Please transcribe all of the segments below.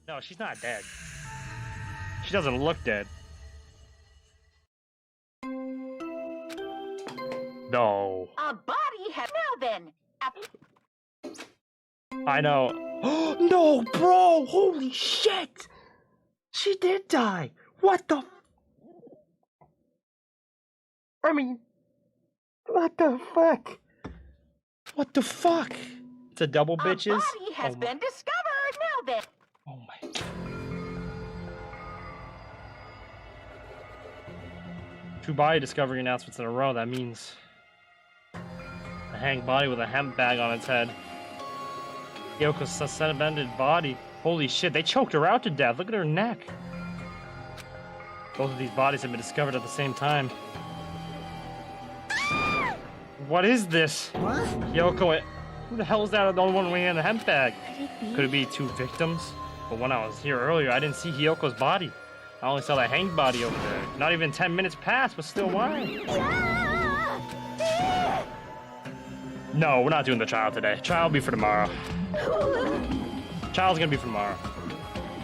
No, she's not dead. She doesn't look dead. No. A body has now then. I know. No, bro! Holy shit! She did die! What the I mean, what the fuck? What the fuck? It's a double, bitches? A body has been discovered now then. Oh my. Two body discovery announcements in a row. That means a hanged body with a hemp bag on its head. Yoko's suspended body. Holy shit, they choked her out to death. Look at her neck. Both of these bodies have been discovered at the same time. What is this? What? Yoko, who the hell is that? The only one wearing the hemp bag? Could it be two victims? But when I was here earlier, I didn't see Hyoko's body. I only saw that hanged body over there. Not even 10 minutes passed, but still why? No, we're not doing the trial today. Trial will be for tomorrow. Trial's gonna be for tomorrow.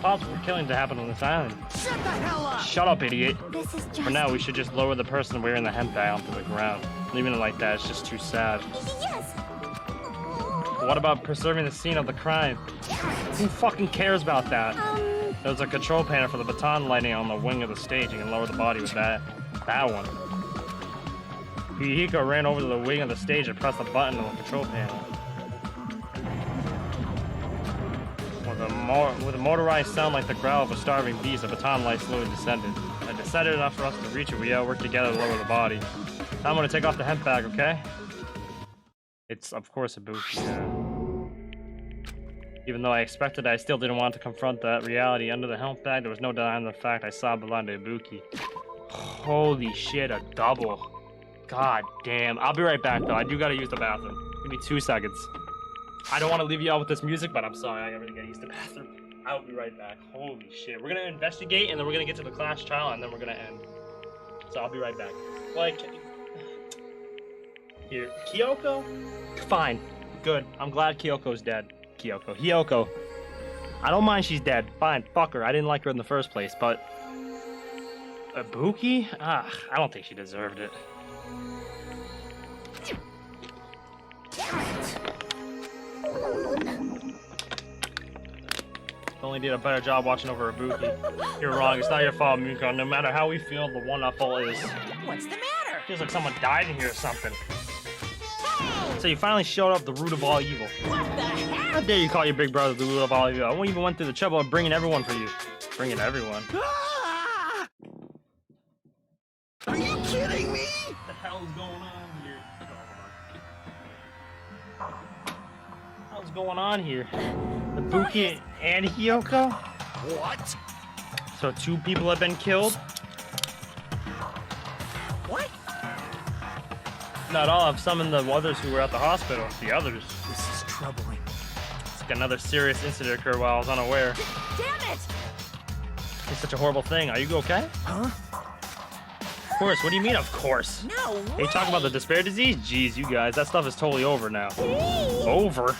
Possible for killing to happen on this island. Shut the hell up! Shut up, idiot. This is just... For now, we should just lower the person wearing the hemp bag onto the ground. Leaving it like that is just too sad. Yes! But what about preserving the scene of the crime? Who fucking cares about that? There's a control panel for the baton lighting on the wing of the stage. You can lower the body with that one. Hihiko ran over to the wing of the stage and pressed the button on the control panel. With a motorized sound like the growl of a starving beast, the baton light slowly descended. It descended enough for us to reach it. We all worked together to lower the body. Now I'm gonna take off the hemp bag, okay? It's, of course, a Ibuki. Yeah. Even though I expected it, I still didn't want to confront that reality. Under the hemp bag, there was no denying the fact I saw belonged to Ibuki. Holy shit, a double. God damn. I'll be right back, though. I do gotta use the bathroom. Give me 2 seconds. I don't want to leave you out with this music, but I'm sorry. I gotta get used to the bathroom. I'll be right back. Holy shit. We're gonna investigate, and then we're gonna get to the class trial, and then we're gonna end. So I'll be right back. Like... Here. Kyoko? Fine. Good. I'm glad Kyoko's dead. Hyoko. I don't mind she's dead. Fine. Fuck her. I didn't like her in the first place, but... Ibuki? Ah, I don't think she deserved it. Only did a better job watching over Ibuki. You're wrong. It's not your fault, Miko. No matter how we feel, the one at fault is... What's the matter? Feels like someone died in here or something. So you finally showed up the root of all evil. What the heck? How dare you call your big brother the root of all evil? I won't even went through the trouble of bringing everyone for you. Bringing everyone. Ah! Are you kidding me? What the hell is going on here? What's going on here? Ibuki and Hyoko? What? So 2 people have been killed? What? Not all. I've summoned the others who were at the hospital. The others. This is troubling. It's like another serious incident occurred while I was unaware. Damn it! It's such a horrible thing. Are you okay? Huh? Of course. What do you mean, of course? No way! Hey, you talking about the despair disease? Jeez, you guys. That stuff is totally over now. Over?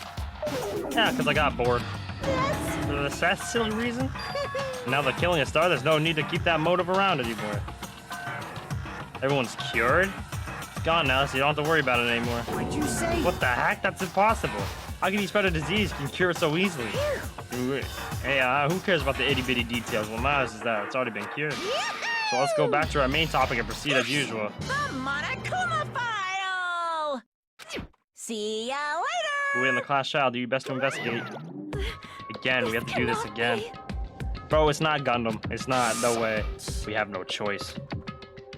Yeah, because I got bored. Yes! For that silly reason? Now that killing a star, there's no need to keep that motive around anymore. Everyone's cured? It's gone now, so you don't have to worry about it anymore. What'd you say? What the heck? That's impossible. How can you spread a disease you can cure it so easily? Hey, who cares about the itty-bitty details? What matters is that it's already been cured. So let's go back to our main topic and proceed as usual. The Monokuma file! See ya later! We're in the class trial. Do your best to investigate. Again, we have to do this again. Bro, it's not Gundam. It's not. No way. We have no choice.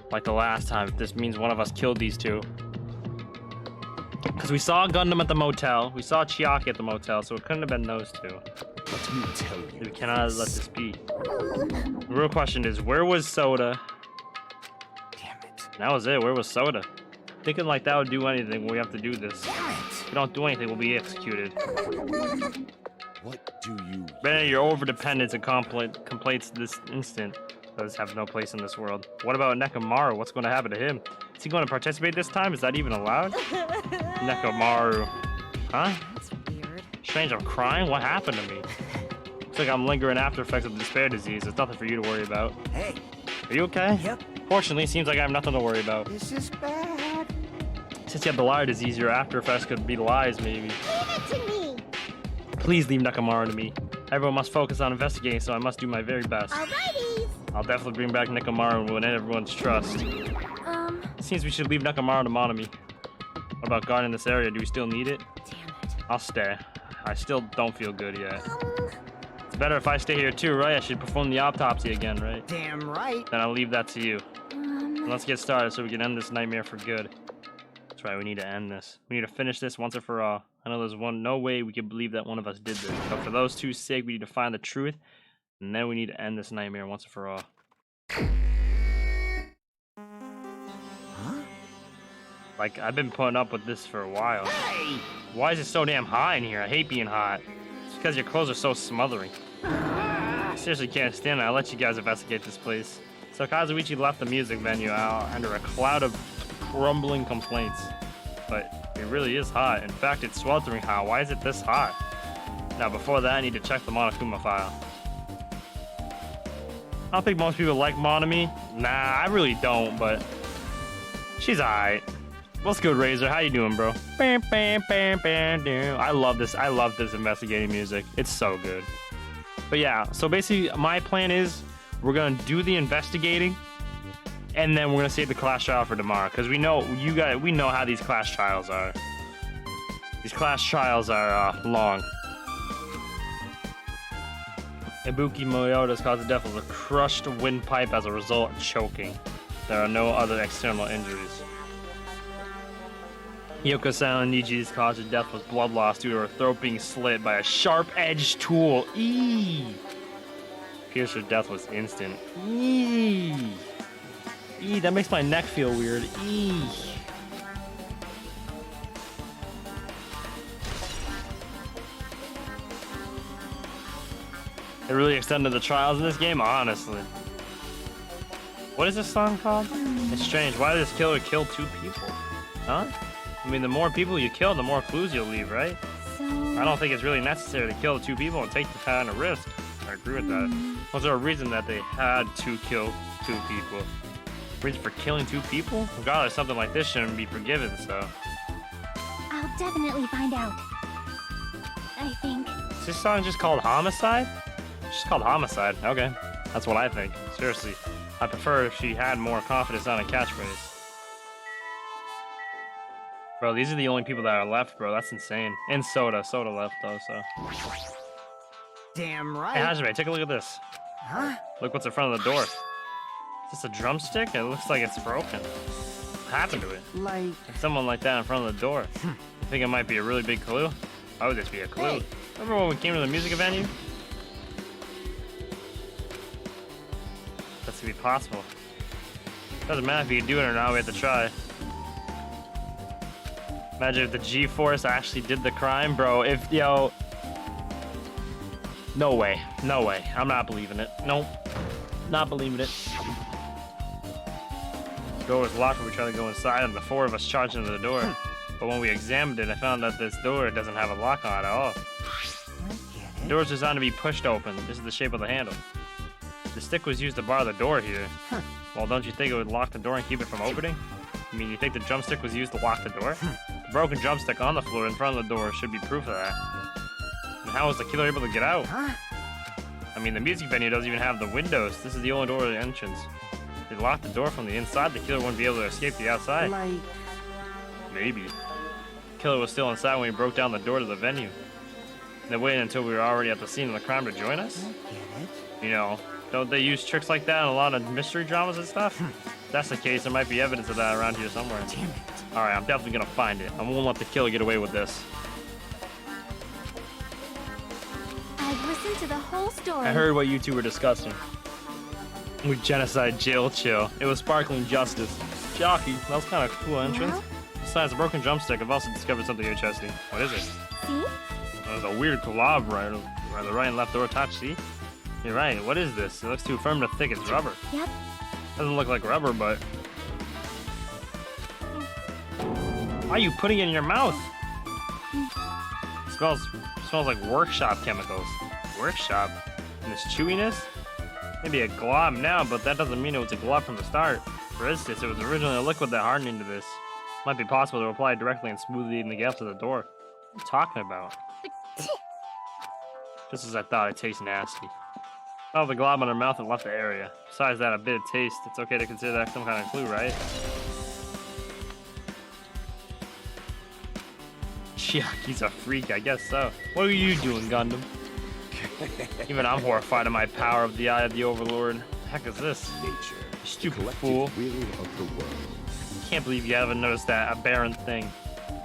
Like the last time, this means one of us killed these 2. Because we saw Gundam at the motel. We saw Chiaki at the motel, so it couldn't have been those 2. Let me tell you. We cannot let this be. The real question is, where was Soda? Damn it. That was it. Where was Soda? Thinking like that would do anything when we have to do this. Damn it. If we don't do anything, we'll be executed. What do you... Ben, your overdependence and complaints this instant does have no place in this world. What about Nekomaru? What's going to happen to him? Is he going to participate this time? Is that even allowed? Nekomaru. Huh? That's weird. Strange, I'm crying? What happened to me? Looks like I'm lingering after effects of the despair disease. It's nothing for you to worry about. Hey. Are you okay? Yep. Fortunately, it seems like I have nothing to worry about. This is bad. Since you have the liar disease, your after effects could be lies, maybe. Leave it to me. Please leave Nakamura to me. Everyone must focus on investigating, so I must do my very best. Alrighties. I'll definitely bring back Nakamura and win everyone's trust. It seems we should leave Nakamura to Monami. What about guarding this area? Do we still need it? Damn it. I'll stay. I still don't feel good yet. It's better if I stay here too, right? I should perform the autopsy again, right? Damn right. Then I'll leave that to you. Let's get started so we can end this nightmare for good. That's right, we need to end this. We need to finish this once and for all. I know there's no way we can believe that one of us did this. But for those two's sake, we need to find the truth. And then we need to end this nightmare once and for all. Huh? Like, I've been putting up with this for a while. Hey! Why is it so damn hot in here? I hate being hot. It's because your clothes are so smothering. I seriously can't stand it. I'll let you guys investigate this place. So Kazuichi left the music venue out under a cloud of crumbling complaints. But it really is hot. In fact, it's sweltering hot. Why is it this hot? Now, before that, I need to check the Monokuma file. I don't think most people like Monami. Nah, I really don't, but she's alright. What's good, Razor? How you doing, bro? Bam, bam, bam, bam, bam. I love this. I love this investigating music. It's so good. But yeah, so basically, my plan is we're gonna do the investigating, and then we're gonna save the class trial for tomorrow, because we know we know how these class trials are. These class trials are long. Ibuki Moyota's cause of death was a crushed windpipe as a result of choking. There are no other external injuries. Yoko-san Niji's cause of death was blood loss due to her throat being slit by a sharp-edged tool. Eee! Piercer's death was instant. Eee! Eee, that makes my neck feel weird. Eee! They really extended the trials in this game, honestly. What is this song called? It's strange. Why did this killer kill 2 people? Huh? I mean, the more people you kill, the more clues you'll leave, right? I don't think it's really necessary to kill the 2 people and take the kind of risk. I agree with that. Was there a reason that they had to kill 2 people? Reason for killing 2 people? Regardless, something like this shouldn't be forgiven, so. I'll definitely find out. I think. Is this song just called Homicide? It's just called Homicide. Okay. That's what I think. Seriously. I prefer if she had more confidence on a catchphrase. Bro, these are the only people that are left, bro. That's insane. And Soda. Soda left, though, so. Damn Hey, right. Hajime, take a look at this. Huh? Look what's in front of the door. Is this a drumstick? It looks like it's broken. What happened to it? Like. Like someone like that in front of the door. You think it might be a really big clue? Why would this be a clue? Hey. Remember when we came to the music venue? That's to be possible. Doesn't matter if you can do it or not, we have to try. Imagine if the G-Force actually did the crime, bro. If, yo... No way. No way. I'm not believing it. Nope. Not believing it. The door was locked when we tried to go inside, and the 4 of us charged into the door. But when we examined it, I found that this door doesn't have a lock on it at all. I get The it. door is designed to be pushed open. This is the shape of the handle. The stick was used to bar the door here. Well, don't you think it would lock the door and keep it from opening? I mean, you think the drumstick was used to lock the door? The broken drumstick on the floor in front of the door should be proof of that. And how was the killer able to get out? Huh? I mean, the music venue doesn't even have the windows. This is the only door to the entrance. If they locked the door from the inside, the killer wouldn't be able to escape the outside. Like. Maybe. The killer was still inside when he broke down the door to the venue. They waited until we were already at the scene of the crime to join us? I get it. You know, don't they use tricks like that in a lot of mystery dramas and stuff? If that's the case, there might be evidence of that around here somewhere. Damn it. Alright, I'm definitely gonna find it. I won't let the killer get away with this. I've listened to the whole story. I heard what you two were discussing. With genocide jail chill. It was sparkling justice. Jockey, that was kind of a cool entrance. Well? Besides the broken drumstick, I've also discovered something interesting. What is it? See? There's a weird collab right where the right and left door touch, see? You're right, what is this? It looks too firm to think it's rubber. Yep. Doesn't look like rubber, but... Why are you putting it in your mouth? It smells like workshop chemicals. Workshop? And its chewiness? Maybe a glob now, but that doesn't mean it was a glob from the start. For instance, it was originally a liquid that hardened into this. Might be possible to apply it directly and smoothly in the gaps of the door. What are you talking about? Just as I thought, it tastes nasty. Oh, the glob on her mouth and left the area. Besides that, a bit of taste. It's okay to consider that some kind of clue, right? Yeah, he's a freak, I guess so. What are you doing, Gundam? Even I'm horrified of my power of the Eye of the Overlord. The heck is this? Nature, Stupid collective fool. will of the world. Can't believe you haven't noticed that aberrant thing.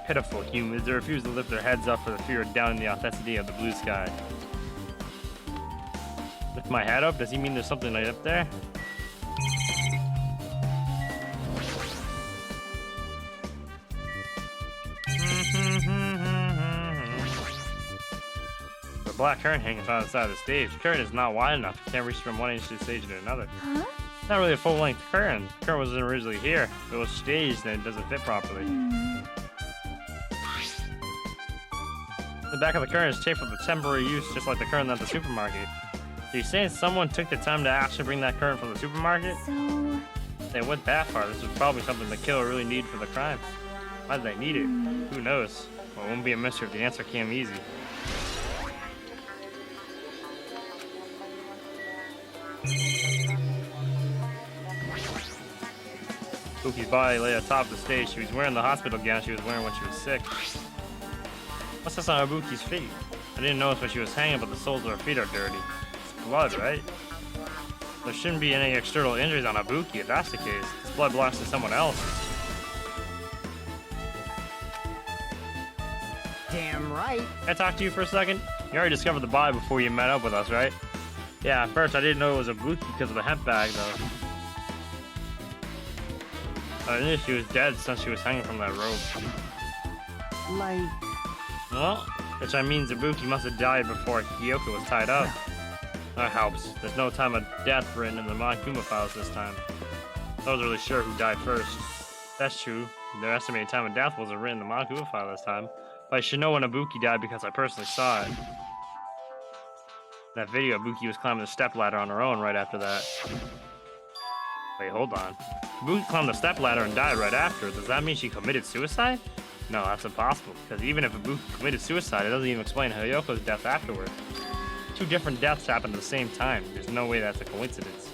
Pitiful humans, they refuse to lift their heads up for the fear of doubting the authenticity of the blue sky. Lift my head up? Does he mean there's something right up there? The black current hanging on the side of the stage. The current is not wide enough. You can't reach from one edge of the stage to another. Huh? It's not really a full-length current. The current wasn't originally here. If it was staged, then it doesn't fit properly. The back of the current is taped for the temporary use, just like the current at the supermarket. So you're saying someone took the time to actually bring that current from the supermarket? So... They went that far. This was probably something the killer really needed for the crime. Why did they need it? Who knows? Well, it won't be a mystery if the answer came easy. Buki's body lay atop the stage. She was wearing the hospital gown she was wearing when she was sick. What's this on Ibuki's feet? I didn't notice when she was hanging, but the soles of her feet are dirty. It's blood, right? There shouldn't be any external injuries on Ibuki if that's the case. This blood belongs to someone else. Damn right. Can I talk to you for a second? You already discovered the body before you met up with us, right? Yeah, at first I didn't know it was Ibuki because of the hemp bag, though. I knew she was dead since she was hanging from that rope. Like... Well, which means Ibuki must have died before Kyoko was tied up. That helps. There's no time of death written in the Monokuma files this time. I wasn't really sure who died first. That's true. Their estimated time of death wasn't written in the Monokuma file this time. But I should know when Ibuki died because I personally saw it. In that video, Ibuki was climbing the stepladder on her own right after that. Wait, hold on. Ibuki climbed the stepladder and died right after. Does that mean she committed suicide? No, that's impossible, because even if Ibuki committed suicide, it doesn't even explain Hayoko's death afterward. Two different deaths happened at the same time. There's no way that's a coincidence.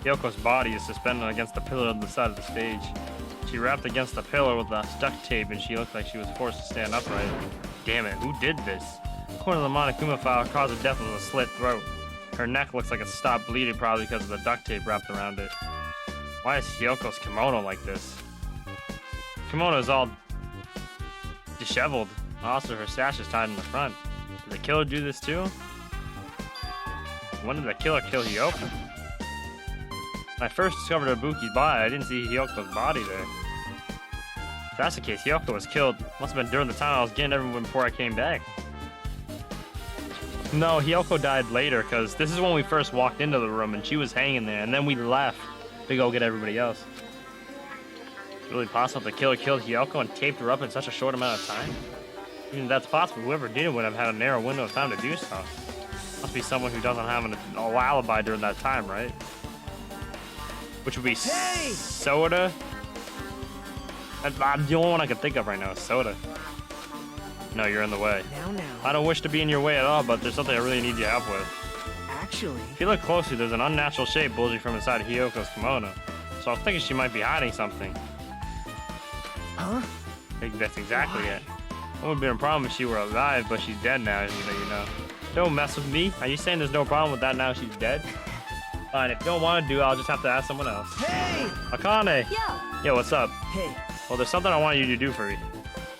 Hayoko's body is suspended against the pillar on the side of the stage. She wrapped against the pillar with the duct tape, and she looked like she was forced to stand upright. Damn it, who did this? According to the Monokuma file, cause of death was a slit throat. Her neck looks like it stopped bleeding probably because of the duct tape wrapped around it. Why is Hyoko's kimono like this? Kimono is all disheveled. Also, her sash is tied in the front. Did the killer do this too? When did the killer kill Hyoko? When I first discovered Ibuki's body, I didn't see Hyoko's body there. If that's the case, Hyoko was killed. Must have been during the time I was getting everyone before I came back. No, Hyoko died later, because this is when we first walked into the room and she was hanging there, and then we left to go get everybody else. It's really possible the killer killed Hyoko and taped her up in such a short amount of time? Even if that's possible, whoever did it would have had a narrow window of time to do so. Must be someone who doesn't have an alibi during that time, right? Which would be Soda. The only one I can think of right now is Soda. No, you're in the way. Now. I don't wish to be in your way at all, but there's something I really need your help with. Actually... If you look closely, there's an unnatural shape bulging from inside of Hyoko's kimono. So I was thinking she might be hiding something. Huh? I think that's exactly it. It would be a problem if she were alive, but she's dead now, you know. Don't mess with me. Are you saying there's no problem with that now she's dead? Fine, if you don't want to do it, I'll just have to ask someone else. Hey! Akane! Yo! Yo, what's up? Hey. Well, there's something I want you to do for me.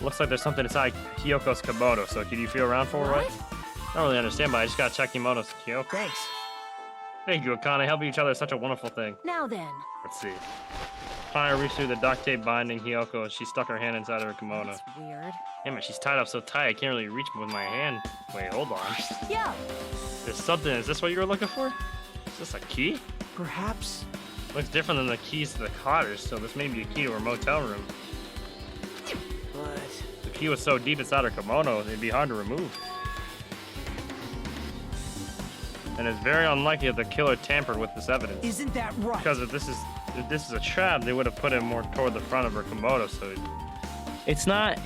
Looks like there's something inside Hyoko's kimono, so can you feel around for it, right? I don't really understand, but I just gotta check kimonos to Kyoko. Thanks. Thank you, Akane. Helping each other is such a wonderful thing. Now then. Let's see. Akane reached through the duct tape binding Hyoko, and she stuck her hand inside of her kimono. That's weird. Damn it, she's tied up so tight I can't really reach with my hand. Wait, hold on. Yo! There's something. Is this what you were looking for? Is this a key? Perhaps... Looks different than the keys to the cottage, so this may be a key to her motel room. key was so deep inside her kimono, it'd be hard to remove. And it's very unlikely that the killer tampered with this evidence. Isn't that right? Because if this is a trap, they would have put it more toward the front of her kimono. So it's not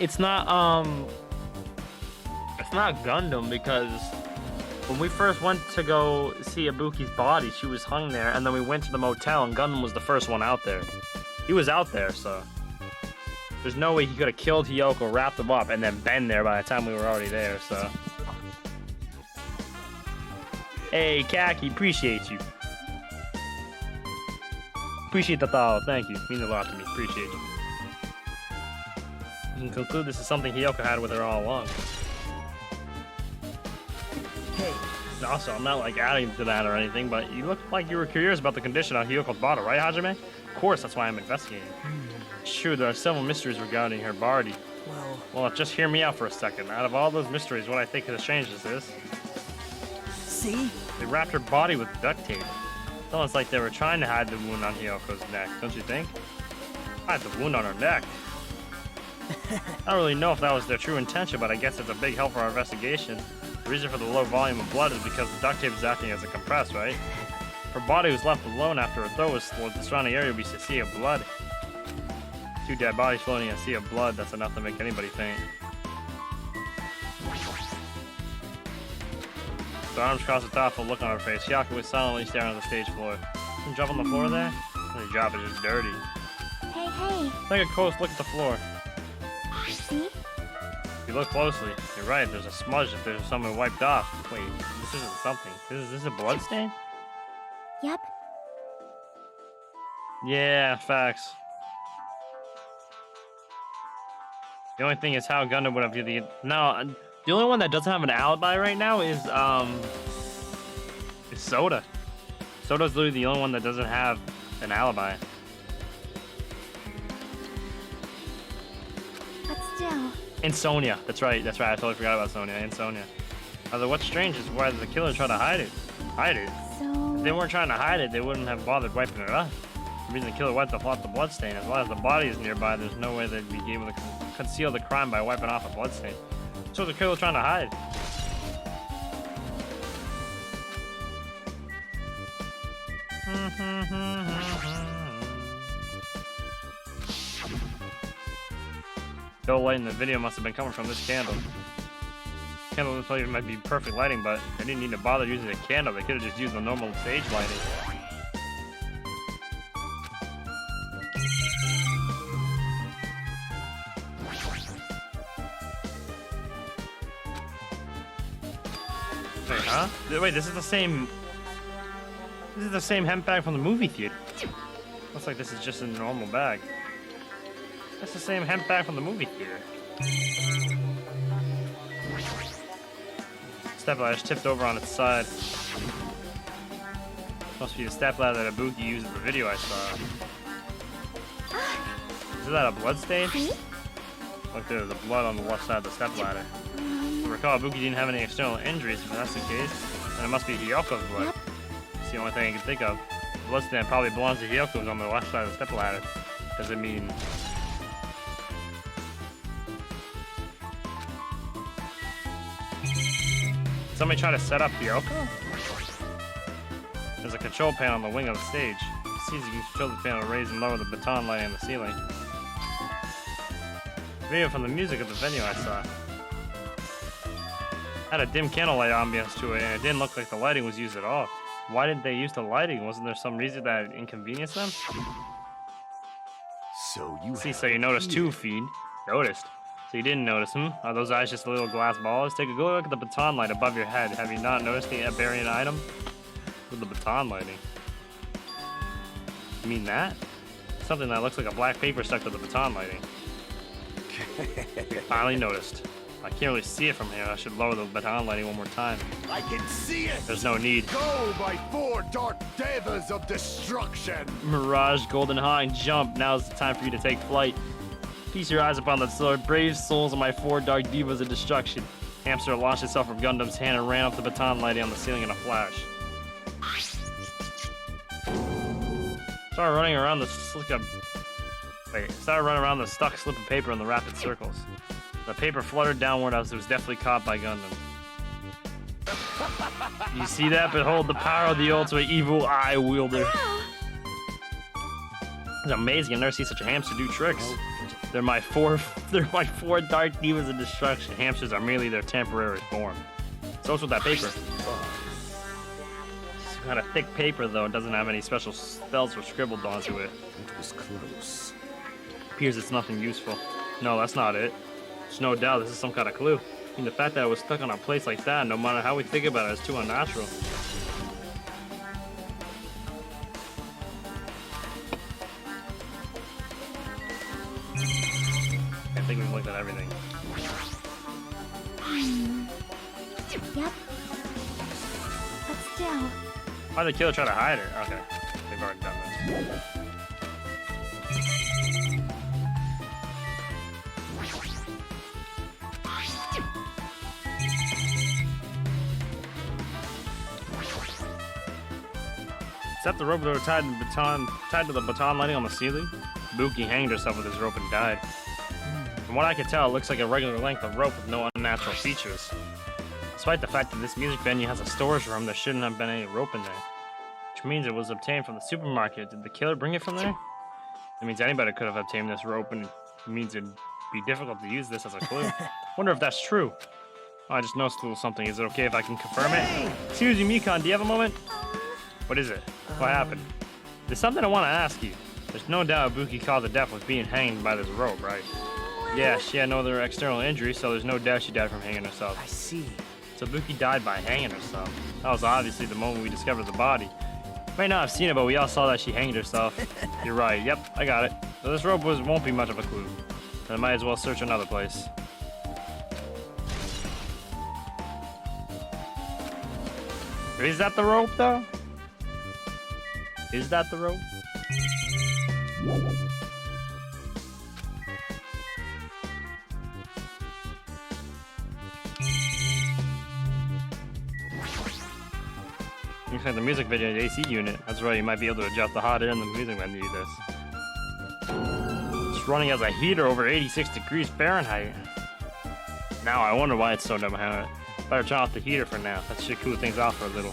Gundam, because when we first went to go see Ibuki's body, she was hung there, and then we went to the motel, and Gundam was the first one out there. He was out there, so there's no way he could have killed Hiyoko, wrapped him up, and then been there by the time we were already there. So. Hey, Kaki, appreciate you. Appreciate the thought. Thank you. Means a lot to me. Appreciate you. You can conclude this is something Hiyoko had with her all along. Hey. Also, I'm not like adding to that or anything, but you look like you were curious about the condition of Hiyoko's body, right, Hajime? Of course, that's why I'm investigating. Sure, there are several mysteries regarding her body. Well, just hear me out for a second. Out of all those mysteries, what I think is strange is this. See? They wrapped her body with duct tape. It's almost like they were trying to hide the wound on Hiyoko's neck, don't you think? Hide the wound on her neck. I don't really know if that was their true intention, but I guess it's a big help for our investigation. The reason for the low volume of blood is because the duct tape is acting as a compress, right? If her body was left alone after her throat was slit, the surrounding area would be a sea of blood. Two dead bodies floating in a sea of blood, that's enough to make anybody faint. With arms crossed, a thoughtful look on her face, Hiyoko was silently staring at the stage floor. Didn't drop on the floor there? The drop is just dirty. Hey, hey. Take a close look at the floor. See? If you look closely, you're right, there's a smudge if there's someone wiped off. Wait, this isn't something. Is this a blood stain? Yep. Yeah, facts. The only thing is how Gundam would have the... No, the only one that doesn't have an alibi right now is Soda. Soda's literally the only one that doesn't have an alibi. But still. And Sonia. That's right. I totally forgot about Sonia. And Sonia. Although what's strange is why the killer tried to hide it. So... If they weren't trying to hide it, they wouldn't have bothered wiping it off. The reason the killer wiped off the bloodstain, as long as the body is nearby, there's no way they'd be able to conceal the crime by wiping off a bloodstain. So the killer trying to hide. The light in the video must have been coming from this candle. Candle looks like it might be perfect lighting, but they didn't need to bother using a candle. They could have just used the normal stage lighting. Wait, huh? Wait, this is the same... This is the same hemp bag from the movie theater. Looks like this is just a normal bag. That's the same hemp bag from the movie theater. Stepladder's tipped over on its side. Must be the stepladder that Ibuki used in the video I saw. Is that a blood stain? Look, there's the blood on the left side of the stepladder. I recall Ibuki didn't have any external injuries, if that's the case. Then it must be Hiyoko's blood. It's the only thing I can think of. The blood stain probably belongs to Hiyoko's on the left side of the stepladder. Does it mean... Somebody try to set up Hiyoko? There's a control panel on the wing of the stage. It seems you can control the panel to raise and lower the baton lighting on the ceiling. Video from the music of the venue I saw. Had a dim candlelight ambiance to it, and it didn't look like the lighting was used at all. Why didn't they use the lighting? Wasn't there some reason that it inconvenienced them? So you So you noticed too, Fiend. Noticed. So you didn't notice him? Are those eyes just little glass balls? Take a good look at the baton light above your head. Have you not noticed the Aberian item? With the baton lighting. You mean that? Something that looks like a black paper stuck to the baton lighting. Finally noticed. I can't really see it from here. I should lower the baton lighting one more time. I can see it! There's no need. Go, my four dark devas of destruction! Mirage, Golden Hind, jump. Now's the time for you to take flight. Feast your eyes upon the sword. Brave souls of my four dark divas of destruction. Hamster launched itself from Gundam's hand and ran up the baton lighting on the ceiling in a flash. Started running around the stuck slip of paper in the rapid circles. The paper fluttered downward as it was definitely caught by Gundam. You see that? Behold the power of the ultimate evil eye wielder. It's amazing. I've never seen such a hamster do tricks. They're my four dark demons of destruction. Hamsters are merely their temporary form. So what's with that paper? It's kind of thick paper though. It doesn't have any special spells or scribbled onto it. It was close. Appears it's nothing useful. No, that's not it. There's no doubt this is some kind of clue. I mean, the fact that it was stuck on a place like that, no matter how we think about it, is too unnatural. I think we've looked at everything. Yep. But still. Why'd the killer try to hide her? Okay, they've already done this. Is that the rope that was tied to the baton lighting on the ceiling? Buki hanged herself with his rope and died. From what I can tell, it looks like a regular length of rope with no unnatural features. Despite the fact that this music venue has a storage room, there shouldn't have been any rope in there. Which means it was obtained from the supermarket. Did the killer bring it from there? That means anybody could have obtained this rope, and it means it'd be difficult to use this as a clue. Wonder if that's true. Oh, I just noticed a little something. Is it okay if I can confirm it? Excuse me, Mikon, do you have a moment? What is it? What happened? There's something I want to ask you. There's no doubt Buki caused the death was being hanged by this rope, right? Yeah, she had no other external injury, so there's no doubt she died from hanging herself. I see. So Buki died by hanging herself. That was obviously the moment we discovered the body. Might not have seen it, but we all saw that she hanged herself. You're right. Yep, I got it. So this rope won't be much of a clue. I might as well search another place. Is that the rope, though? Is that the rope? Looks like the music video AC unit. That's right, you might be able to adjust the hot air in the music when you do this. It's running as a heater over 86 degrees Fahrenheit. Now I wonder why it's so damn hot. Better turn off the heater for now. That should cool things off for a little.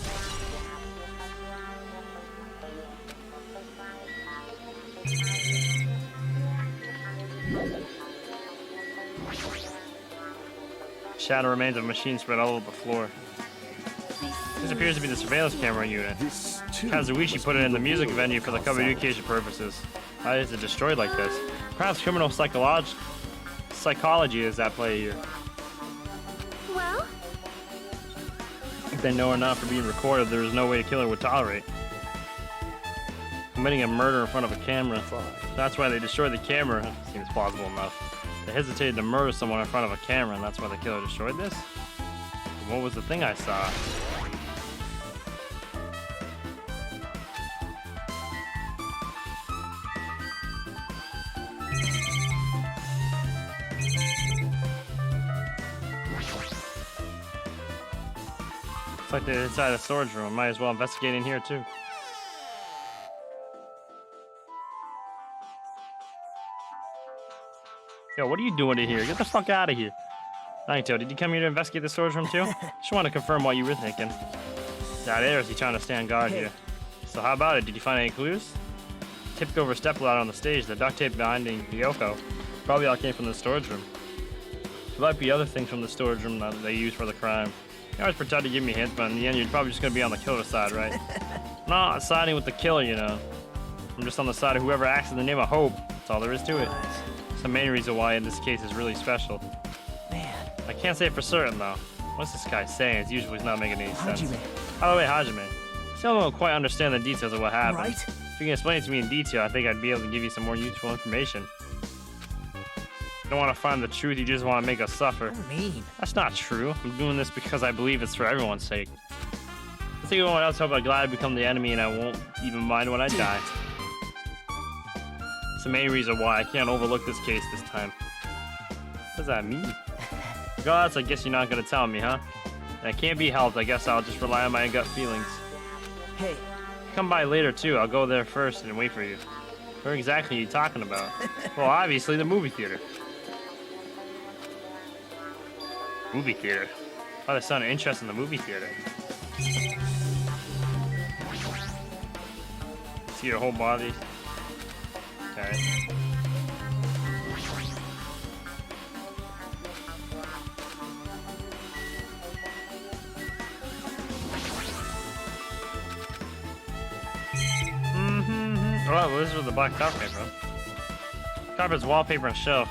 Shadow remains of a machine spread all over the floor. This appears to be the surveillance camera unit. Kazuichi put it in the music venue for the communication purposes. Why is it destroyed like this? Perhaps criminal psychology is at play here. Well? If they know enough for being recorded, there is no way a killer would tolerate committing a murder in front of a camera. That's why they destroyed the camera. Seems plausible enough. They hesitated to murder someone in front of a camera, and that's why the killer destroyed this? What was the thing I saw? Looks like they're inside a storage room. Might as well investigate in here too. Yo, what are you doing in here? Get the fuck out of here. Naito, did you come here to investigate the storage room too? Just want to confirm what you were thinking. That is he trying to stand guard here. So how about it? Did you find any clues? Tipped over stepladder on the stage, the duct tape binding Yoko. Probably all came from the storage room. There might be other things from the storage room that they used for the crime. You always pretend to give me hints, but in the end you're probably just gonna be on the killer's side, right? I'm not siding with the killer, you know. I'm just on the side of whoever acts in the name of hope. That's all there is to it. It's the main reason why in this case is really special. Man. I can't say for certain though. What's this guy saying? It's usually not making any sense. Hajime. By the way, Hajime, still don't quite understand the details of what happened. Right? If you can explain it to me in detail, I think I'd be able to give you some more useful information. You don't want to find the truth, you just want to make us suffer. What do you mean? That's not true. I'm doing this because I believe it's for everyone's sake. I think everyone else hope I'm glad I become the enemy and I won't even mind when I die. It's the main reason why I can't overlook this case this time. What does that mean? Regardless, I guess you're not gonna tell me, huh? And it can't be helped, I guess I'll just rely on my gut feelings. Hey. Come by later too, I'll go there first and wait for you. Where exactly are you talking about? Well, obviously the movie theater. Movie theater. Oh, there's some interest in the movie theater. See your whole body. Okay. Oh, well, this is where the black carpet came from. Carpet's wallpaper and shelf.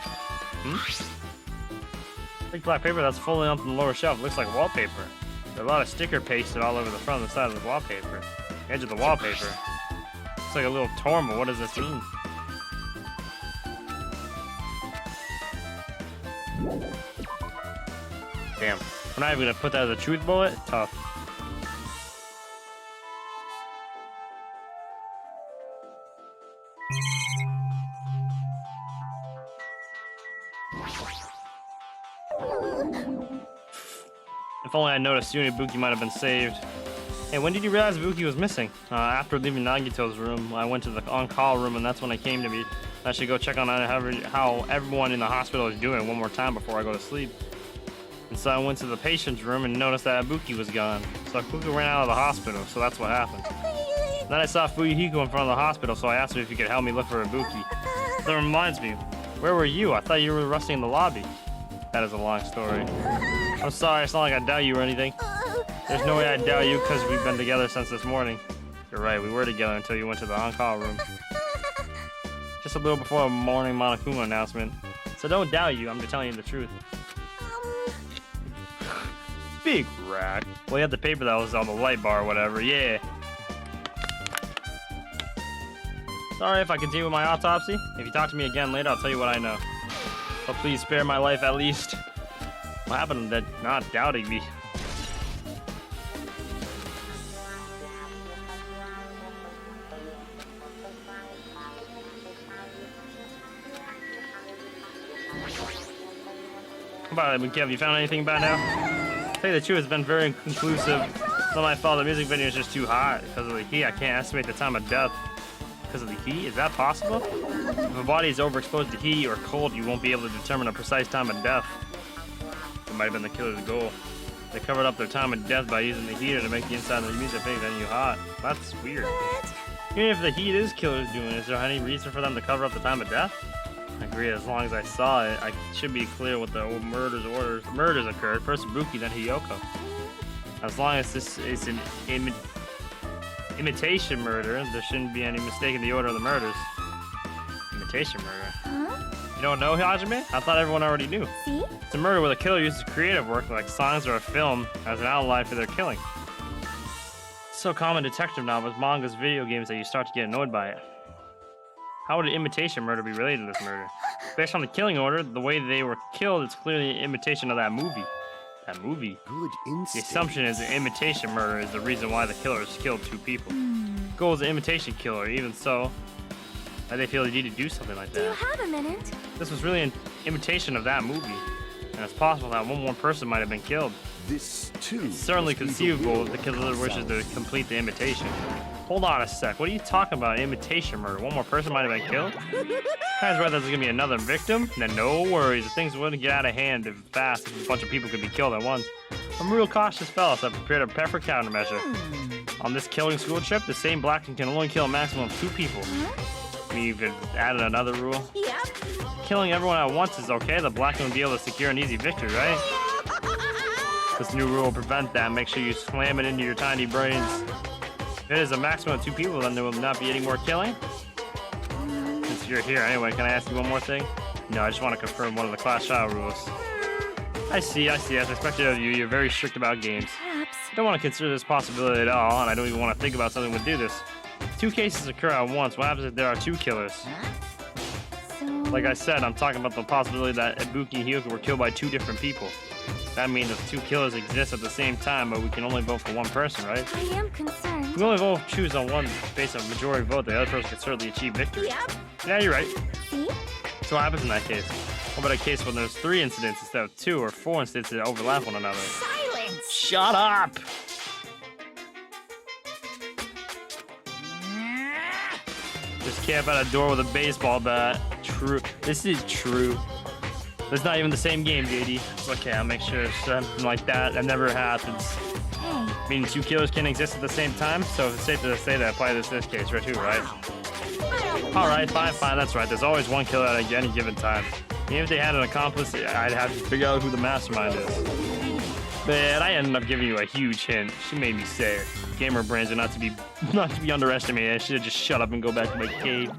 Big black paper that's folding up on the lower shelf. Looks like wallpaper. There's a lot of sticker pasted all over the front and the side of the wallpaper. The edge of the wallpaper. Looks like a little torn, but what does this mean? Damn. We're not even gonna put that as a truth bullet? Tough. If only I noticed sooner, Buki might have been saved. Hey, when did you realize Buki was missing? After leaving Nagito's room, I went to the on-call room, and that's when I came to me. I should go check on how everyone in the hospital is doing one more time before I go to sleep. And so I went to the patient's room and noticed that Buki was gone. So Buki ran out of the hospital, so that's what happened. Then I saw Fuyuhiko in front of the hospital, so I asked him if he could help me look for Ibuki. That reminds me, where were you? I thought you were resting in the lobby. That is a long story. I'm sorry, it's not like I doubt you or anything. There's no way I doubt you because we've been together since this morning. You're right, we were together until you went to the on-call room. Just a little before a morning Monokuma announcement. So don't doubt you, I'm just telling you the truth. Big rat. Well, you had the paper that was on the light bar or whatever, yeah. Sorry if I continue with my autopsy. If you talk to me again later, I'll tell you what I know. But please spare my life at least. What happened to that not doubting me? How about it, Kev? You found anything by now? To tell you the truth, it's been very inconclusive. It's not my fault. The music video is just too hot. Because of the heat, I can't estimate the time of death. Because of the heat? Is that possible? If a body is overexposed to heat or cold, you won't be able to determine a precise time of death. It might have been the killer's goal. They covered up their time of death by using the heater to make the inside of the music venue hot. That's weird. Even if the heat is killer's doing, is there any reason for them to cover up the time of death? I agree, as long as I saw it, I should be clear what the murders occurred. First Ibuki, then Hiyoko. As long as this is an imitation murder, there shouldn't be any mistake in the order of the murders. Imitation murder? Huh? You don't know, Hajime? I thought everyone already knew. See? It's a murder where the killer uses creative work like songs or a film as an outline for their killing. It's so common in detective novels, mangas, video games that you start to get annoyed by it. How would an imitation murder be related to this murder? Based on the killing order, the way they were killed, it's clearly an imitation of that movie. That movie? Good instinct. The assumption is an imitation murder is the reason why the killer has killed two people. The goal is an imitation killer, even so, why they feel they need to do something like that. Do you have a minute? This was really an imitation of that movie, and it's possible that one more person might have been killed. This too. It's certainly conceivable the killer wishes to complete the imitation. Hold on a sec, what are you talking about? Imitation murder? One more person might have been killed? Guys, right, there's gonna be another victim? Then no worries, if things wouldn't get out of hand fast, if a bunch of people could be killed at once. I'm a real cautious fella, so I've prepared a perfect countermeasure. On this killing school trip, the same blacken can only kill a maximum of 2 people. We've added another rule. Yep. Killing everyone at once is okay, the blacken will be able to secure an easy victory, right? This new rule will prevent that. Make sure you slam it into your tiny brains. If it is a maximum of 2 people, then there will not be any more killing. Since you're here anyway, can I ask you one more thing? No, I just want to confirm one of the class trial rules. I see. As expected of you, you're very strict about games. Perhaps. I don't want to consider this possibility at all, and I don't even want to think about something would do this. If 2 cases occur at once, what happens if there are 2 killers? So... Like I said, I'm talking about the possibility that Ibuki and Hiyoko were killed by 2 different people. That means that 2 killers exist at the same time, but we can only vote for one person, right? I am concerned. If we only vote choose on one based on majority vote, the other person can certainly achieve victory. Yep. Yeah, you're right. See? So what happens in that case? What about a case when there's 3 incidents instead of 2 or 4 incidents that overlap one another? Silence. Shut up! Just camp at a door with a baseball bat. True. This is true. It's not even the same game, JD. Okay, I'll make sure something like that never happens. Hey, Meaning two killers can exist at the same time, so it's safe to say that apply this case, right? Too, right? Alright, fine, that's right. There's always one killer at any given time. Even if they had an accomplice, I'd have to figure out who the mastermind is. But I ended up giving you a huge hint. She made me say it. Gamer brains are not to be underestimated. I should have just shut up and go back to my cave.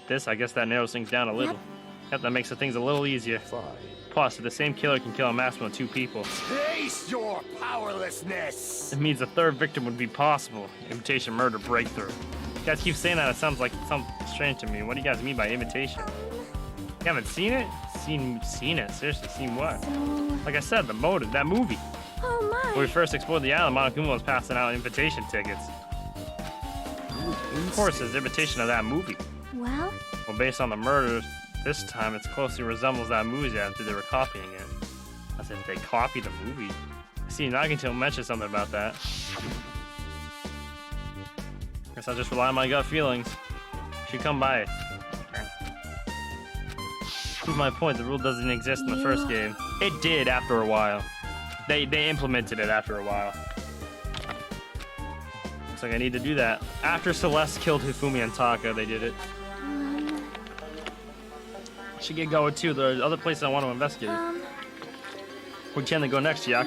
This, I guess that narrows things down a little. Yep, that makes the things a little easier. Plus, if the same killer can kill a maximum of 2 people, Taste your powerlessness. it means a third victim would be possible. Imitation murder breakthrough. You guys keep saying that, it sounds like something strange to me. What do you guys mean by imitation? You haven't seen it? Seen it? Seriously, seen what? so... Like I said, the motive, that movie. Oh When we my. first explored the island, Monokuma was passing out invitation tickets. Of course, it's an imitation of that movie. Well, Well, based on the murders, this time it closely resembles that movie after they were copying it. As if they copied the movie. See, Nagito mentioned something about that. Guess I'll just rely on my gut feelings. Should come by. Prove my point, the rule doesn't exist in the first game. It did after a while. They implemented it after a while. Looks like I need to do that. After Celeste killed Hifumi and Taka, they did it. Should get going too. There are other places I want to investigate. Where can they go next, Yak?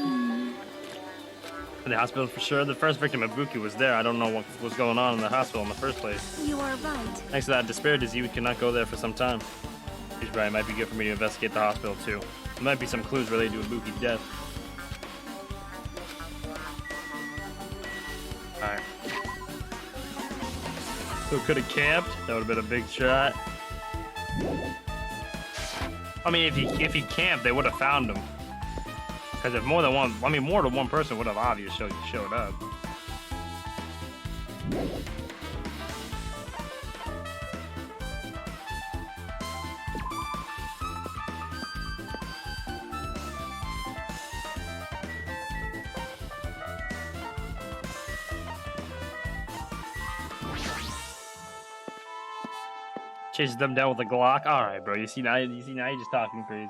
The hospital for sure. The first victim of Buki was there. I don't know what was going on in the hospital in the first place. you are right. Thanks to that despair disease, we cannot go there for some time. He's right. It might be good for me to investigate the hospital too. There might be some clues related to Ibuki's death. Alright. So could have camped. That would have been a big shot. I mean, if he camped, they would have found him. Because if more than one person would have obviously showed up. Chases them down with a Glock. All right, bro. You see now you're just talking crazy.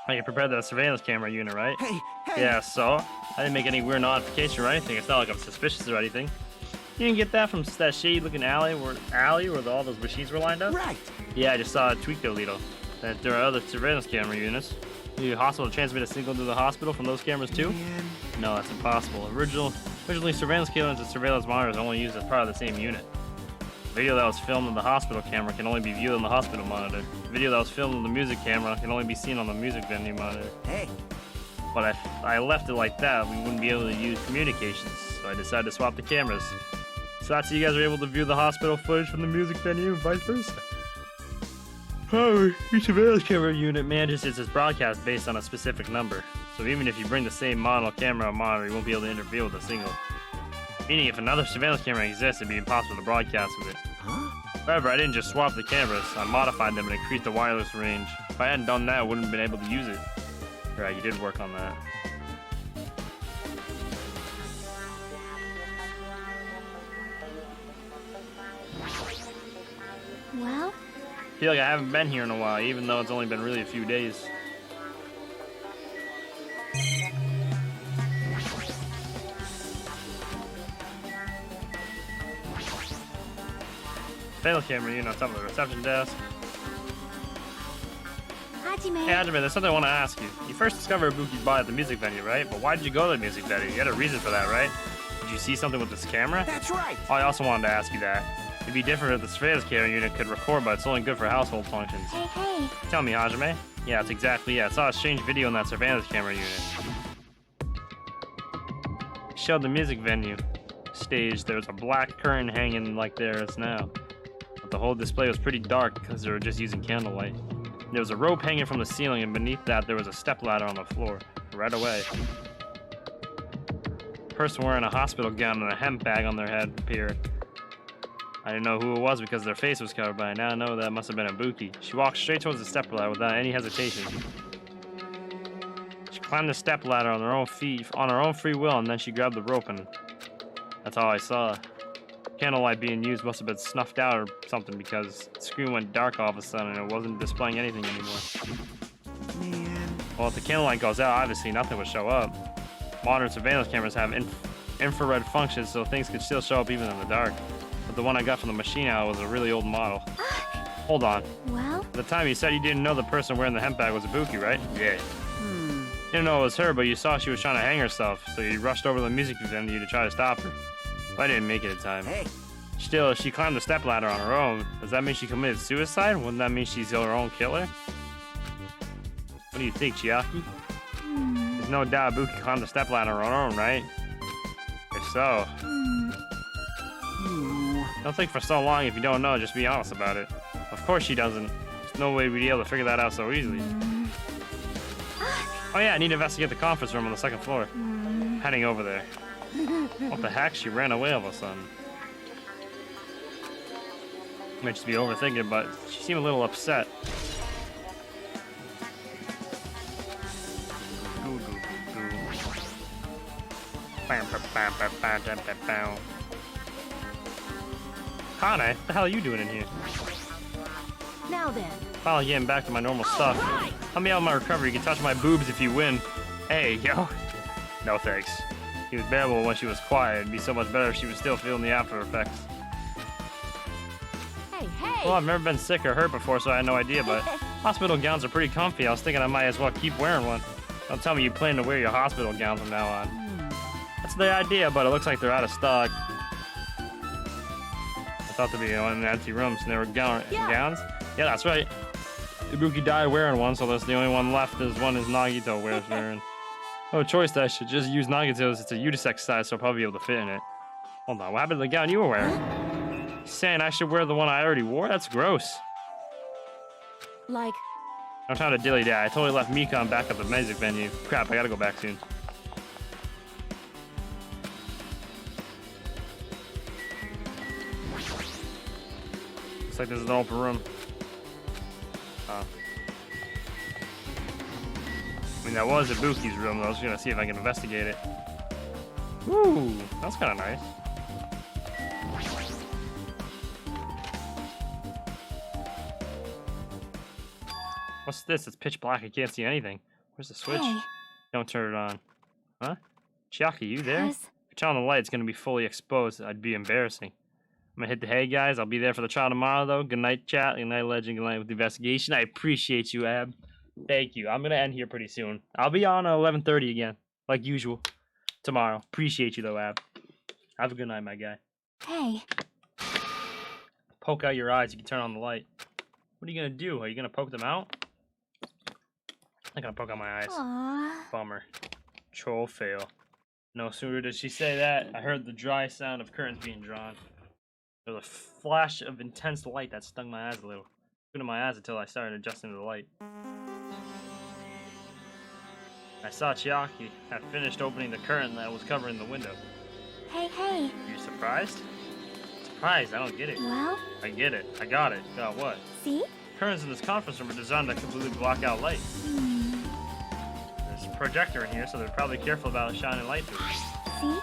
Oh, you prepared the surveillance camera unit, right? Hey, hey! Yeah, so I didn't make any weird notification or anything. It's not like I'm suspicious or anything. You didn't get that from that shady-looking alley where all those machines were lined up? Right! Yeah, I just saw a tweak little. That there are other surveillance camera units. The hospital transmit a signal to the hospital from those cameras too? Man. No, that's impossible. Originally, surveillance cameras and surveillance monitors are only used as part of the same unit. Video that was filmed on the hospital camera can only be viewed on the hospital monitor. Video that was filmed on the music camera can only be seen on the music venue monitor. Hey! But if I left it like that, we wouldn't be able to use communications, so I decided to swap the cameras. So that's how you guys are able to view the hospital footage from the music venue and vice versa. Oh, each surveillance camera unit manages its broadcast based on a specific number. So even if you bring the same model camera or monitor, you won't be able to interfere with a signal. Meaning if another surveillance camera exists, it'd be impossible to broadcast with it. Huh? However, I didn't just swap the cameras, I modified them and increased the wireless range. If I hadn't done that, I wouldn't have been able to use it. Right, you did work on that. Well, I feel like I haven't been here in a while, even though it's only been really a few days. Surveillance camera unit on top of the reception desk. Hajime. Hey, Hajime, there's something I want to ask you. You first discovered Ibuki's body at the music venue, right? But why did you go to the music venue? You had a reason for that, right? Did you see something with this camera? That's right! Oh, I also wanted to ask you that. It'd be different if the surveillance camera unit could record, but it's only good for household functions. Hey, hey. Tell me, Hajime. Yeah, that's exactly it. I saw a strange video in that surveillance camera unit. It showed the music venue stage. There was a black curtain hanging like there is now. But the whole display was pretty dark because they were just using candlelight. There was a rope hanging from the ceiling, and beneath that there was a stepladder on the floor. Right away. A person wearing a hospital gown and a hemp bag on their head appeared. I didn't know who it was because their face was covered, but I now know that must have been Ibuki. She walked straight towards the stepladder without any hesitation. She climbed the stepladder on her own free will, and then she grabbed the rope, and that's all I saw. Candlelight being used must have been snuffed out or something because the screen went dark all of a sudden and it wasn't displaying anything anymore. Man. Well, if the candlelight goes out, obviously nothing would show up. Modern surveillance cameras have infrared functions, so things could still show up even in the dark. But the one I got from the machine owl was a really old model. Hold on. Well? At the time, you said you didn't know the person wearing the hemp bag was Ibuki, right? Yeah. You didn't know it was her, but you saw she was trying to hang herself, so you rushed over to the music venue to try to stop her. But I didn't make it in time. Hey. Still, she climbed the stepladder on her own. Does that mean she committed suicide? Wouldn't that mean she's her own killer? What do you think, Chiaki? There's no doubt Ibuki climbed the stepladder on her own, right? If so, don't think for so long if you don't know, just be honest about it. Of course she doesn't. There's no way we'd be able to figure that out so easily. Oh yeah, I need to investigate the conference room on the second floor. Heading over there. What the heck? She ran away all of a sudden. Might just be overthinking, but she seemed a little upset. Kane, what the hell are you doing in here? Now then. Finally getting back to my normal stuff. Right. Help me out with my recovery. You can touch my boobs if you win. Hey, yo. No thanks. She was bearable when she was quiet. It'd be so much better if she was still feeling the after effects. Hey, hey. Well, I've never been sick or hurt before, so I had no idea, but hospital gowns are pretty comfy. I was thinking I might as well keep wearing one. Don't tell me you plan to wear your hospital gown from now on. That's the idea, but it looks like they're out of stock. I thought there'd be one in empty rooms, and they were gowns? Yeah, that's right. Ibuki died wearing one, so that's the only one left is one is Nagito wearing. No choice, I should just use Nagito's. It's a unisex size, so I'll probably be able to fit in it. Hold on, what happened to the gown you were wearing? Saying I should wear the one I already wore? That's gross. Like, I'm trying to dilly dally. I totally left Mikon back at the music venue. Crap, I gotta go back soon. Looks like there's an open room. Oh. I mean, that was Ibuki's room. I was gonna see if I can investigate it. Ooh, that's kind of nice. What's this? It's pitch black. I can't see anything. Where's the switch? Hey. Don't turn it on. Huh? Chiaki, you there? Yes. If you turn on the light, it's gonna be fully exposed. I'd be embarrassing. I'm gonna hit the hay, guys. I'll be there for the trial tomorrow, though. Good night, chat. Good night, legend. Good night with the investigation. I appreciate you, Ab. Thank you. I'm gonna end here pretty soon. I'll be on 11:30 again, like usual, tomorrow. Appreciate you, though, Ab. Have a good night, my guy. Hey. Poke out your eyes. You can turn on the light. What are you gonna do? Are you gonna poke them out? I'm gonna poke out my eyes. Aww. Bummer. Troll fail. No sooner did she say that, I heard the dry sound of curtains being drawn. There was a flash of intense light that stung my eyes a little. Into my eyes until I started adjusting to the light. I saw Chiaki had finished opening the curtain that was covering the window. Hey, hey. Are you surprised? Surprised? I don't get it. Well? I get it. I got it. Got what? See? Curtains in this conference room are designed to completely block out light. There's a projector in here, so they're probably careful about shining light through it. See?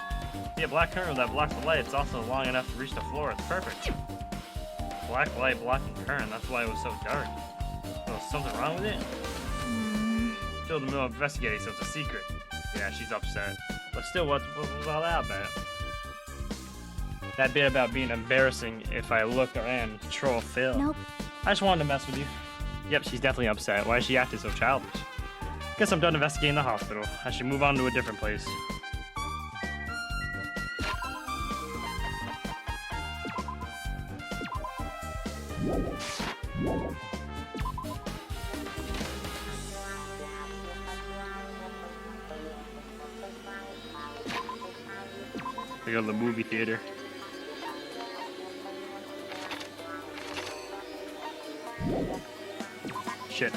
Yeah, black curtain that blocks the light. It's also long enough to reach the floor. It's perfect. Black light blocking current. That's why it was so dark. So is something wrong with it? Still in the middle of investigating, so it's a secret. Yeah, she's upset. But still, what was all that about? That bit about being embarrassing if I look and troll Phil. Nope. I just wanted to mess with you. Yep, she's definitely upset. Why is she acting so childish? Guess I'm done investigating the hospital. I should move on to a different place. We go to the movie theater. Shit.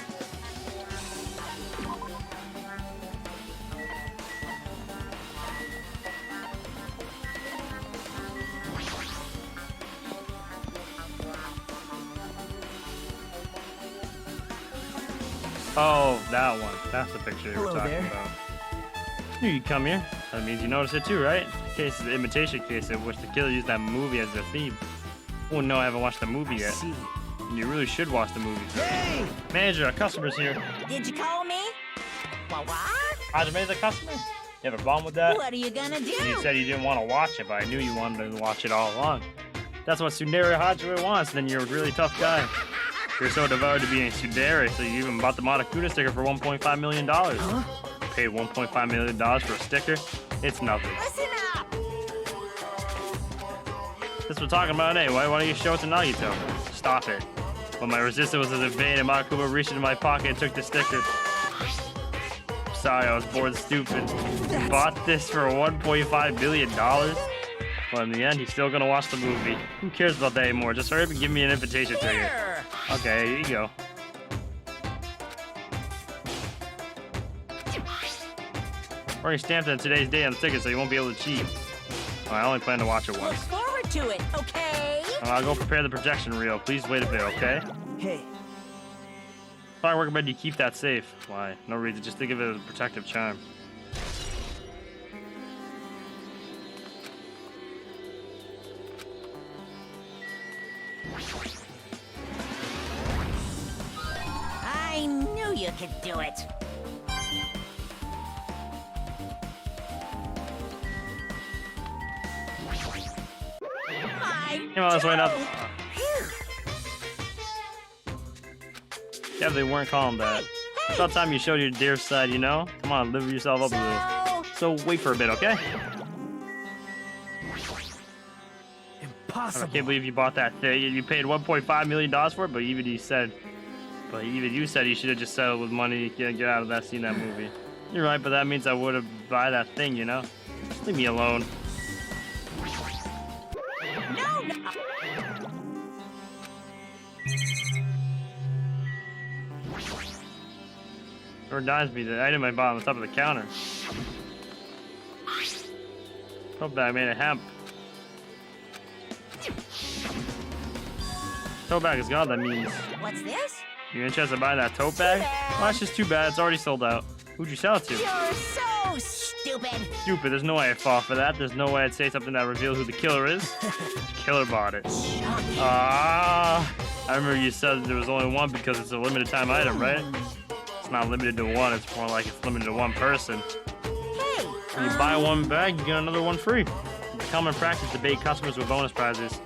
Oh, that one. That's the picture you were Hello talking there. about. Knew you'd come here. That means you noticed it too, right? case is the imitation case in which the killer used that movie as their theme. Oh no, I haven't watched the movie yet. See. And you really should watch the movie. Hey! Manager, a customer's here. Did you call me? What? Hajime's a customer? You have a problem with that? What are you gonna do? You said you didn't want to watch it, but I knew you wanted to watch it all along. That's what Tsundere Hajime wants, then you're a really tough guy. You're so devoted to being Tsundere, so you even bought the Monokuna sticker for $1.5 million. Huh? You paid $1.5 million for a sticker? It's nothing. Listen up! That's what we're talking about, eh? Why don't you show it to Nagito? Stop it. When my resistance was in vain and Monokuma reached into my pocket and took the sticker. Sorry, I was bored and stupid. You bought this for $1.5 million? Well, in the end, he's still gonna watch the movie. Who cares about that anymore? Just hurry up and give me an invitation ticket. Here! Okay, here you go. Already stamped on today's day on the ticket, so you won't be able to cheat. Well, I only plan to watch it Look once. forward to it, okay? Well, I'll go prepare the projection reel. Please wait a bit, okay? Hey. If I recommend you keep that safe. Why? No reason. Just think of it as a protective charm. I knew you could do it. Come on, let's wait up. Yeah, they weren't calling that. It's about time you showed your dear side, you know? Come on, live yourself up a little. So wait for a bit, okay? I Impossible. can't believe you bought that thing. You paid $1.5 million for it, but even you said you should have just settled with money to get out of that scene in that movie. You're right, but that means I would have buy that thing, you know? Leave me alone. No, no. It reminds me the item I bought on the top of the counter. Hope that I made of hemp. Tote bag is gone, that means. What's this? You interested in buying that tote bag? Well, that's just too bad. It's already sold out. Who'd you sell it to? You're so stupid. Stupid. There's no way I'd fall for that. There's no way I'd say something that reveals who the killer is. The killer bought it. Ah, I remember you said there was only one because it's a limited time item, right? It's not limited to one. It's more like it's limited to one person. Hey, When you buy one bag, you get another one free. It's a common practice to bait customers with bonus prizes.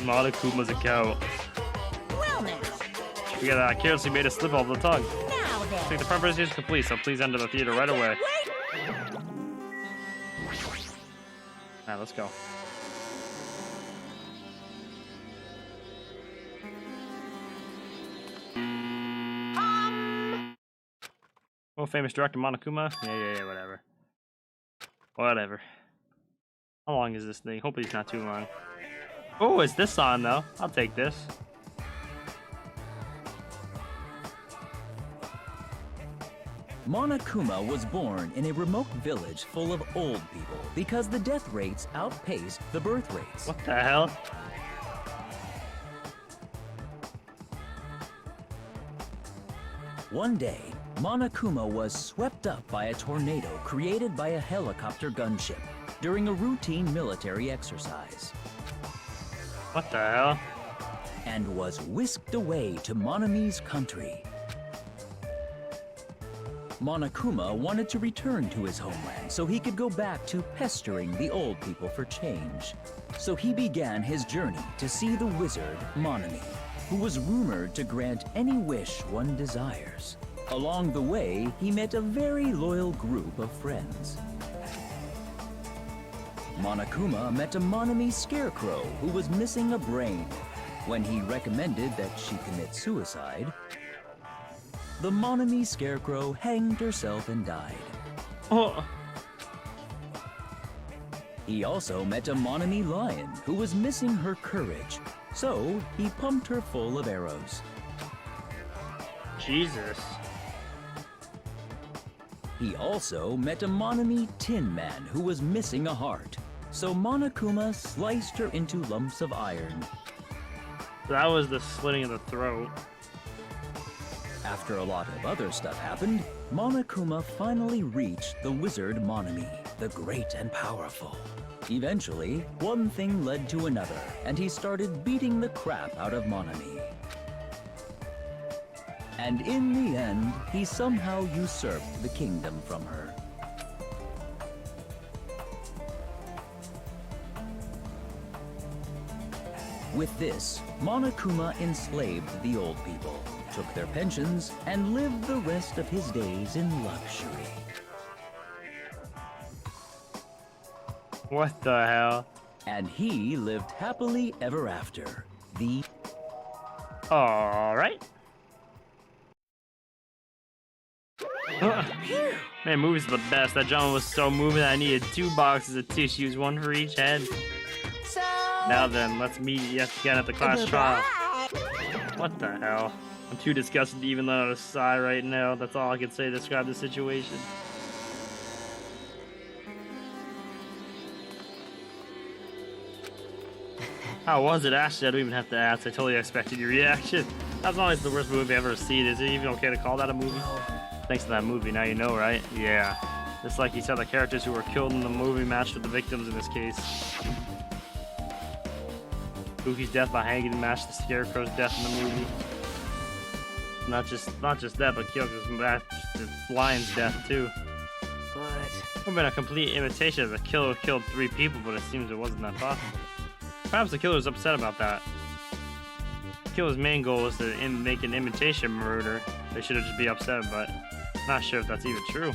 Monokuma's a cow. well now. We got carelessly made a slip off the tongue. Now then. Think the preparation is complete, so please enter the theater right away. Wait. Alright, let's go. Oh, famous director Monokuma? Yeah, whatever. Whatever. How long is this thing? Hopefully it's not too long. Oh, it's this on though. I'll take this. Monokuma was born in a remote village full of old people because the death rates outpaced the birth rates. What the hell? One day, Monokuma was swept up by a tornado created by a helicopter gunship during a routine military exercise What the hell? and was whisked away to Monami's country. Monokuma wanted to return to his homeland so he could go back to pestering the old people for change. So he began his journey to see the wizard Monami, who was rumored to grant any wish one desires. Along the way, he met a very loyal group of friends. Monokuma met a Monami scarecrow who was missing a brain. When he recommended that she commit suicide, the Monami scarecrow hanged herself and died. Oh, He also met a Monami lion who was missing her courage, so he pumped her full of arrows. Jesus. He also met a Monami tin man who was missing a heart, so Monokuma sliced her into lumps of iron. That was the slitting of the throat. After a lot of other stuff happened, Monokuma finally reached the wizard Monami, the great and powerful. Eventually, one thing led to another, and he started beating the crap out of Monami. And in the end, he somehow usurped the kingdom from her. With this, Monokuma enslaved the old people, took their pensions, and lived the rest of his days in luxury. What the hell? And he lived happily ever after. The Alright. Man, movies are the best. That drama was so moving that I needed 2 boxes of tissues, one for each head. So... Now then, let's meet yet again at the class trial. What the hell? I'm too disgusted to even let out a sigh right now. That's all I can say to describe the situation. How was it? Actually, I don't even have to ask. I totally expected your reaction. That's always the worst movie I've ever seen. Is it even okay to call that a movie? Thanks to that movie, now you know, right? Yeah. Just like you said, the characters who were killed in the movie matched with the victims in this case. Buki's death by hanging matched the Scarecrow's death in the movie. Not just that, but Kyoko's matched the Lion's death too. But... It would have been a complete imitation of the killer who killed 3 people, but it seems it wasn't that possible. Perhaps the killer was upset about that. The killer's main goal was to make an imitation murder. They should have just be upset, but not sure if that's even true.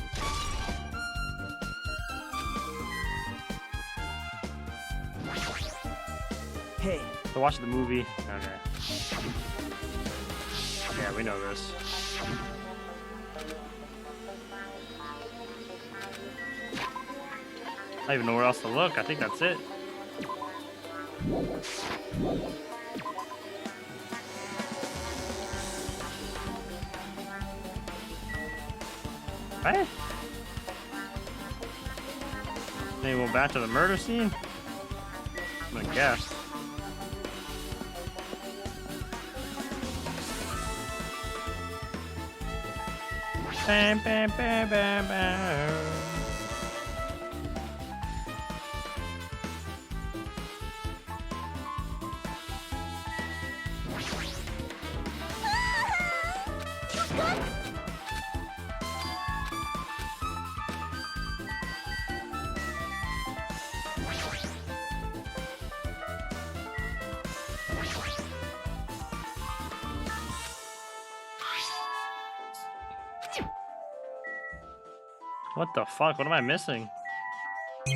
Hey. So watch the movie. Okay. Yeah, we know this. I don't even know where else to look. I think that's it. Hey. Maybe we'll back to the murder scene? I'm gonna guess. Bam, bam, bam, bam, bam. What the fuck? What am I missing? You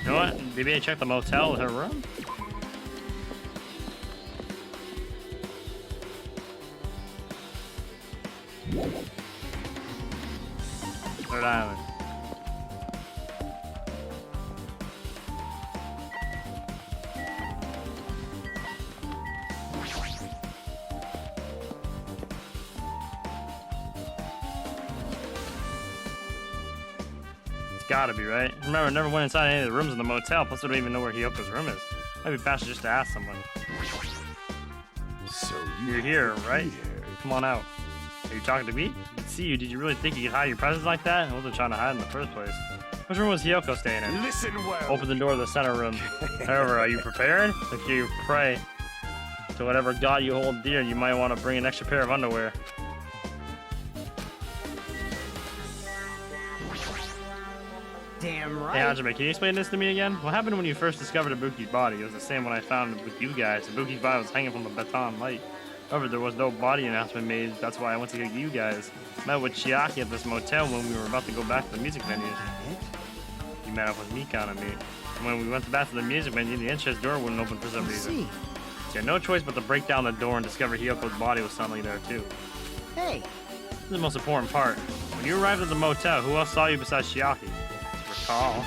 know what? Maybe I check the motel in her room? Third Island. Gotta be, right? Remember, I never went inside any of the rooms in the motel, plus I don't even know where Hyoko's room is. Might be faster just to ask someone. So You're here, right? Come on out. Are you talking to me? I can see you. Did you really think you could hide your presence like that? I wasn't trying to hide in the first place. Which room was Hyoko staying in? Listen well. Open the door to the center room. However, are you prepared? If you pray to whatever god you hold dear, you might want to bring an extra pair of underwear. Damn Hey right. Hajime, can you explain this to me again? What happened when you first discovered Ibuki's body? It was the same when I found it with you guys. Ibuki's body was hanging from the baton light. However, there was no body announcement made. That's why I went to get you guys. Met with Chiaki at this motel when we were about to go back to the music venue. You met up with Mika and me. When we went back to the music venue, the entrance door wouldn't open for some reason. See. So you had no choice but to break down the door and discover Hyoko's body was suddenly there too. Hey. This is the most important part. When you arrived at the motel, who else saw you besides Chiaki? Recall.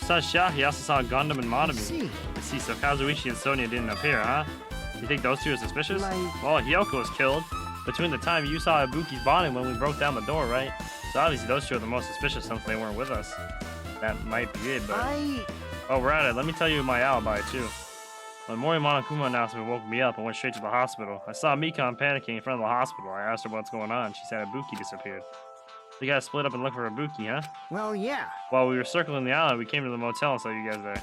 Besides Chiaki, he also saw Gundam and Monami. See. I see, so Kazuichi and Sonia didn't appear, huh? You think those two are suspicious? Like- Well, Hyoko was killed between the time you saw Ibuki's body when we broke down the door, right? So obviously those two are the most suspicious since they weren't with us. That might be it, but... Oh, we're at it. Let me tell you my alibi, too. When Mori Monokuma announcement woke me up, I went straight to the hospital. I saw Mikan panicking in front of the hospital. I asked her what's going on. She said Ibuki disappeared. We gotta split up and look for Ibuki, huh? Well, yeah. While we were circling the island, we came to the motel and saw you guys there.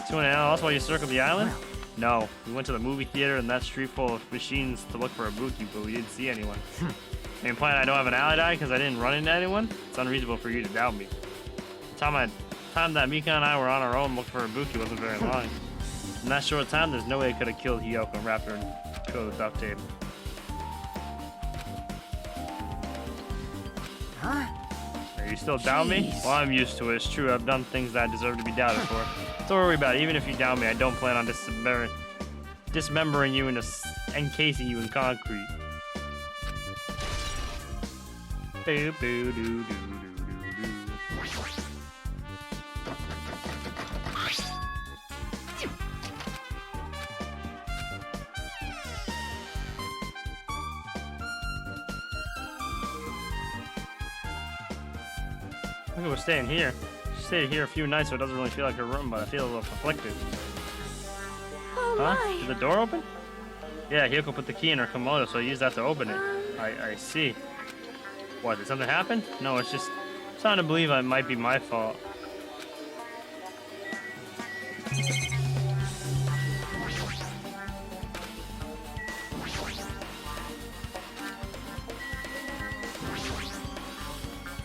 2 and a half hours while you circled the island? No. We went to the movie theater and that street full of machines to look for Ibuki, but we didn't see anyone. Are you implying I don't have an alibi because I didn't run into anyone? It's unreasonable for you to doubt me. The time that Mika and I were on our own looking for Ibuki wasn't very long. In that short time, there's no way I could have killed Hyoko and wrapped her in coat of duct tape. Huh? You still doubt me? Jeez. Well, I'm used to it. It's true. I've done things that I deserve to be doubted for. Don't worry about it. Even if you doubt me, I don't plan on dismembering you and encasing you in concrete. Boo, boo, doo, doo, doo, doo, doo. Look at we're staying here. She stayed here a few nights, so it doesn't really feel like her room, but I feel a little conflicted. Oh Huh? my. Did the door open? Yeah, Hyoko put the key in her kimono, so I used that to open it. I see. What, did something happen? No, it's just starting to believe it might be my fault.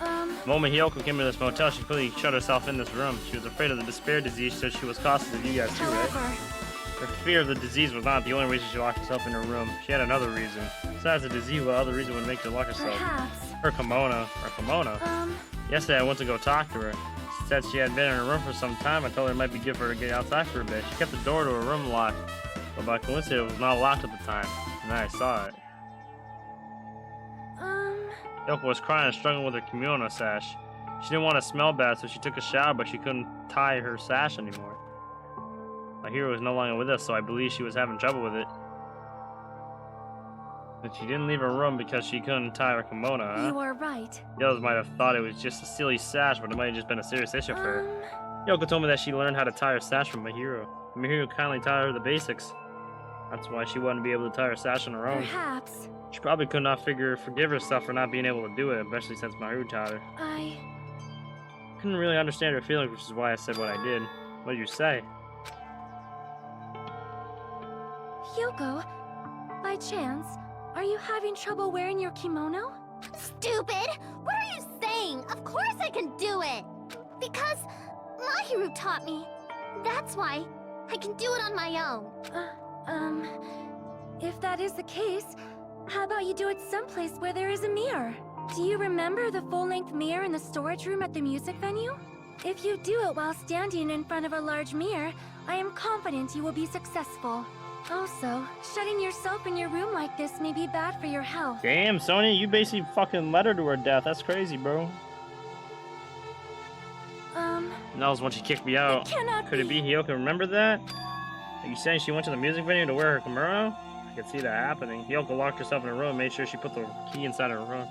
The moment Hyoko came to this motel, she clearly shut herself in this room. She was afraid of the despair disease, so she was cautious of you guys too, right? However, Her fear of the disease was not the only reason she locked herself in her room. She had another reason. Besides the disease, what other reason would make her lock herself? perhaps. Her kimono. Her kimono? Yesterday I went to go talk to her. She said she had been in her room for some time. I told her it might be good for her to get outside for a bit. She kept the door to her room locked, but by coincidence it was not locked at the time. And then I saw it. Yoko was crying and struggling with her kimono sash. She didn't want to smell bad, so she took a shower, but she couldn't tie her sash anymore. My hero was no longer with us, so I believe she was having trouble with it. But she didn't leave her room because she couldn't tie her kimono, huh? You are right. The others might have thought it was just a silly sash, but it might have just been a serious issue for her. Yoko told me that she learned how to tie her sash from Mahiro. Mahiro kindly taught her the basics. That's why she wouldn't be able to tie her sash on her own. Perhaps. She probably could not forgive herself for not being able to do it, especially since Mahiro taught her. I Couldn't really understand her feelings, which is why I said what I did. What did you say? Hyoko, by chance, are you having trouble wearing your kimono? Stupid! What are you saying? Of course I can do it! Because Mahiru taught me. That's why I can do it on my own. If that is the case, how about you do it someplace where there is a mirror? Do you remember the full-length mirror in the storage room at the music venue? If you do it while standing in front of a large mirror, I am confident you will be successful. Also, shutting yourself in your room like this may be bad for your health. Damn, Sonya, you basically fucking led her to her death. That's crazy, bro. That was when she kicked me out. cannot Could it be Hyoko? Remember that? Are you saying she went to the music venue to wear her kimono? I could see that happening. Hyoko locked herself in her room and made sure she put the key inside her room.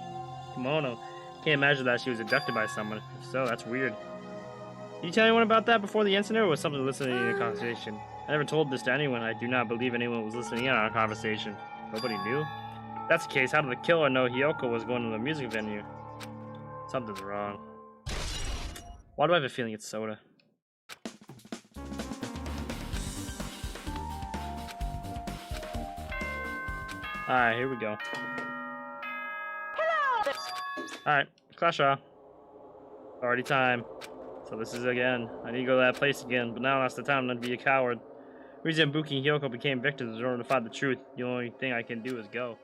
Kimono. Can't imagine that she was abducted by someone. If so, that's weird. Did you tell anyone about that before the incident, or was something listening in the conversation? I never told this to anyone. I do not believe anyone was listening in on our conversation. Nobody knew? If that's the case, how did the killer know Hyoko was going to the music venue? Something's wrong. Why do I have a feeling it's soda? Alright, here we go. Alright, Clash Royale. Already time. So this is again. I need to go to that place again, but now that's the time not to be a coward. The reason Buki and Hyoko became victims in order to find the truth. The only thing I can do is go.